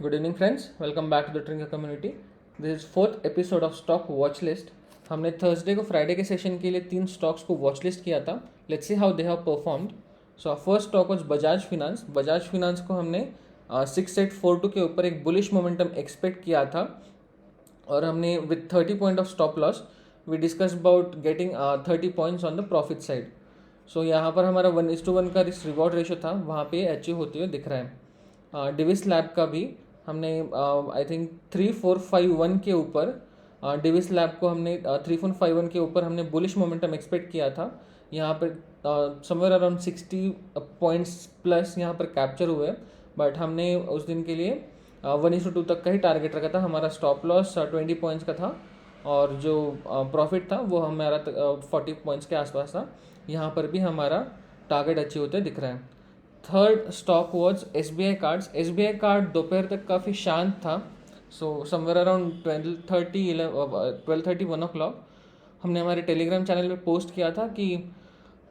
Good evening friends, welcome back to the Trinker community. This is fourth episode of stock watch list. हमने Thursday को Friday के session के लिए 3 stocks को watch list किया था. Let's see how they have performed. So first stock was Bajaj finance. Bajaj finance को हमने 6842 के ऊपर एक बुलिश मोमेंटम एक्सपेक्ट किया था और हमने with 30 point of stop loss we discuss about getting 30 points on the profit side. So यहाँ पर हमारा 1:1 का रिस्क रिवॉर्ड रेशो था, वहाँ पे अचीव होते हुए दिख रहा है. डिविस लैब का भी हमने आई थिंक 3451 के ऊपर डिविस लैब को हमने 3451 के ऊपर हमने बुलिश मोमेंटम एक्सपेक्ट किया था. यहाँ पर समवेयर अराउंड 60 पॉइंट्स प्लस यहाँ पर कैप्चर हुए, बट हमने उस दिन के लिए 1:2 तक का ही टारगेट रखा था. हमारा स्टॉप लॉस 20 पॉइंट्स का था और जो प्रॉफिट था वो हमारा 40 पॉइंट्स के आसपास था. यहाँ पर भी हमारा टारगेट अचीव होते दिख रहा है. Third stock was SBI cards. SBI card दोपहर तक काफ़ी शांत था. सो समवेयर अराउंड 12:30 1 o'clock हमने हमारे टेलीग्राम चैनल पे पोस्ट किया था कि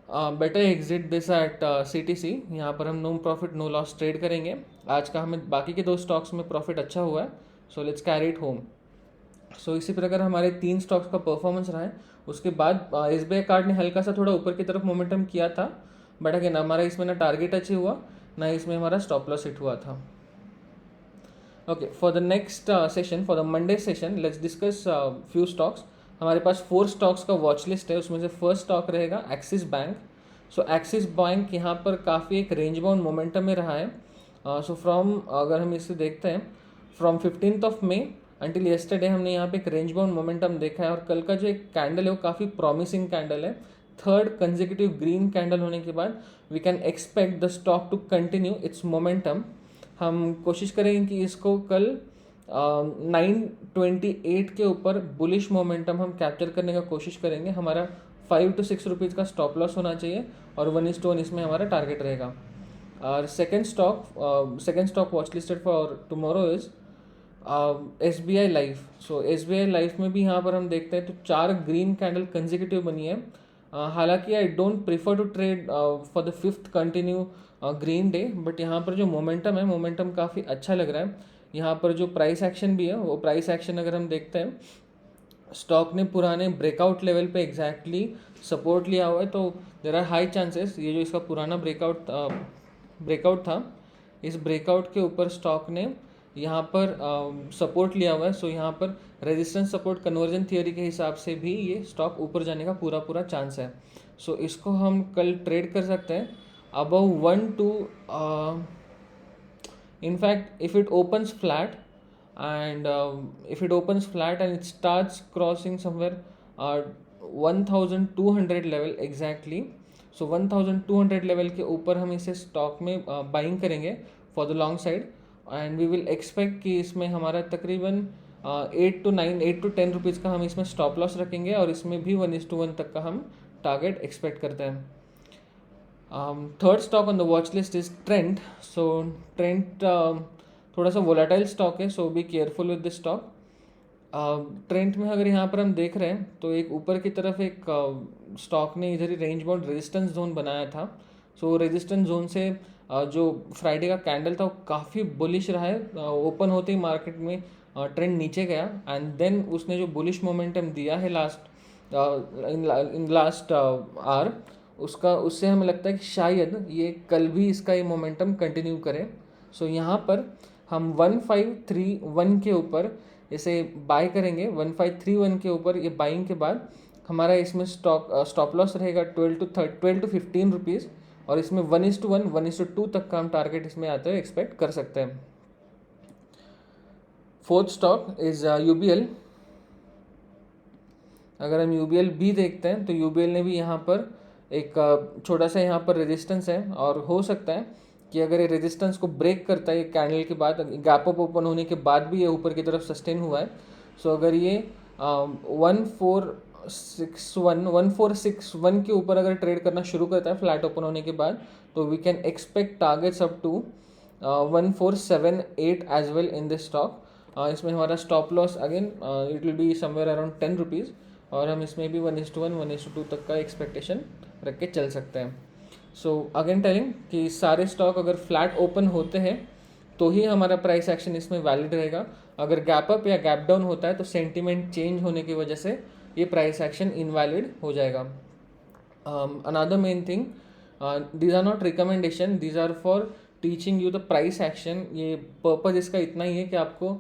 better exit this at CTC. यहाँ पर हम no profit no loss trade करेंगे. आज का हमें बाकी के 2 स्टॉक्स में प्रॉफिट अच्छा हुआ है, so let's carry it home. So इसी प्रकार हमारे 3 स्टॉक्स का परफॉर्मेंस रहा है. उसके बाद SBI कार्ड ने हल्का सा थोड़ा ऊपर की तरफ मोमेंटम किया था, बट अगेन हमारा इसमें ना टारगेट अचीव हुआ ना इसमें हमारा स्टॉप लॉस हिट हुआ था. Okay, for the next session, for the Monday session, let's discuss few stocks. हमारे पास 4 स्टॉक्स का वॉच लिस्ट है. उसमें से फर्स्ट स्टॉक रहेगा एक्सिस बैंक. सो एक्सिस बैंक यहाँ पर काफ़ी एक रेंज बाउंड मोमेंटम में रहा है. सो फ्रॉम अगर हम इसे देखते हैं फ्रॉम 15 मई अंटिल येस्टरडे हमने यहाँ पे एक रेंज बाउंड मोमेंटम देखा है और कल का जो एक कैंडल है वो काफ़ी प्रॉमिसिंग कैंडल है. थर्ड कंसेक्यूटिव ग्रीन कैंडल होने के बाद we can expect the stock to continue its momentum. हम कोशिश करेंगे कि इसको कल 928 के ऊपर बुलिश मोमेंटम हम कैप्चर करने का कोशिश करेंगे. हमारा 5 to 6 रुपीज़ का स्टॉप लॉस होना चाहिए और 1:1 इसमें हमारा टारगेट रहेगा. और second stock watch listed for tomorrow is SBI life. So SBI life में भी यहाँ पर हम देखते हैं तो 4 ग्रीन कैंडल कंसेक्यूटिव बनी है. हालांकि I don't prefer to trade for the 5th continue green day, but यहाँ पर जो मोमेंटम है मोमेंटम काफ़ी अच्छा लग रहा है. यहाँ पर जो प्राइस एक्शन भी है वो प्राइस एक्शन अगर हम देखते हैं स्टॉक ने पुराने ब्रेकआउट लेवल पे एग्जैक्टली सपोर्ट लिया हुआ है, तो देर आर हाई चांसेस ये जो इसका पुराना ब्रेकआउट था इस ब्रेकआउट के ऊपर स्टॉक ने यहाँ पर सपोर्ट लिया हुआ है. सो यहाँ पर रेजिस्टेंस सपोर्ट कन्वर्जन थियोरी के हिसाब से भी ये स्टॉक ऊपर जाने का पूरा चांस है. सो इसको हम कल ट्रेड कर सकते हैं above 1 to in fact if it opens flat and it starts crossing somewhere 1200 level exactly. So 1200 level के ऊपर हम इसे स्टॉक में बाइंग करेंगे for the long side and we will expect कि इसमें हमारा तकरीबन 8 to 10 रुपीज़ का हम इसमें स्टॉप लॉस रखेंगे और इसमें भी 1:1 तक का हम टारगेट एक्सपेक्ट करते हैं. Third stock on the watch list is Trent. So Trent थोड़ा सा वोलाटाइल स्टॉक है, so be careful with this stock. Trent में अगर यहाँ पर हम देख रहे हैं तो एक ऊपर की तरफ एक स्टॉक ने इधर ही रेंज बाउंड रेजिस्टेंस जोन बनाया था. सो रेजिस्टेंस जोन से जो फ्राइडे का कैंडल था वो काफ़ी बुलिश रहा है. ओपन होते ही मार्केट में ट्रेंड नीचे गया एंड देन उसने जो बुलिश मोमेंटम दिया है इन लास्ट आवर उससे हमें लगता है कि शायद ये कल भी इसका ये मोमेंटम कंटिन्यू करे. सो यहाँ पर हम 1531 के ऊपर इसे बाय करेंगे. 1531 के ऊपर ये बाइंग के बाद हमारा इसमें स्टॉप लॉस रहेगा 12 to 15 रुपीज़ और इसमें 1:1 1:2 तक का हम टारगेट इसमें आते हुए एक्सपेक्ट कर सकते हैं. Fourth stock is UBL. अगर हम UBL भी देखते हैं तो UBL ने भी यहाँ पर एक छोटा सा यहाँ पर रेजिस्टेंस है और हो सकता है कि अगर ये रेजिस्टेंस को ब्रेक करता है कैंडल के बाद गैप अप ओपन होने के बाद भी ये ऊपर की तरफ सस्टेन हुआ है. सो अगर ये 1461 के ऊपर अगर ट्रेड करना शुरू करता है फ्लैट ओपन होने के बाद तो we can expect targets up to 1478 as well in this stock. इसमें हमारा stop loss again it will be somewhere around 10 rupees और हम इसमें भी 1:1 1:2 तक का एक्सपेक्टेशन रख के चल सकते हैं. सो अगेन टेलिंग कि सारे स्टॉक अगर फ्लैट ओपन होते हैं तो ही हमारा प्राइस एक्शन इसमें वैलिड रहेगा। अगर गैप अप या गैप डाउन होता है तो सेंटिमेंट चेंज होने की वजह से ये प्राइस एक्शन इनवैलिड हो जाएगा। Another main thing, these are not recommendation, these are for teaching you the price action। ये पर्पज़ इसका इतना ही है कि आपको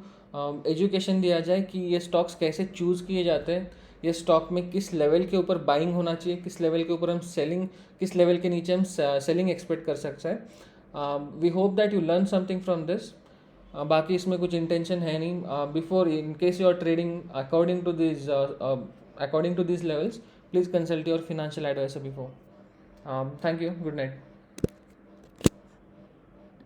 एजुकेशन दिया जाए कि ये स्टॉक्स कैसे चूज़ किए जाते हैं, ये स्टॉक में किस लेवल के ऊपर बाइंग होना चाहिए, किस लेवल के ऊपर हम सेलिंग, किस लेवल के नीचे हम सेलिंग एक्सपेक्ट कर सकते हैं। We hope that you learn something from this. बाकी इसमें कुछ इंटेंशन है नहीं। Before in case you are trading according to this levels, please consult your financial advisor before. Thank you. Good night.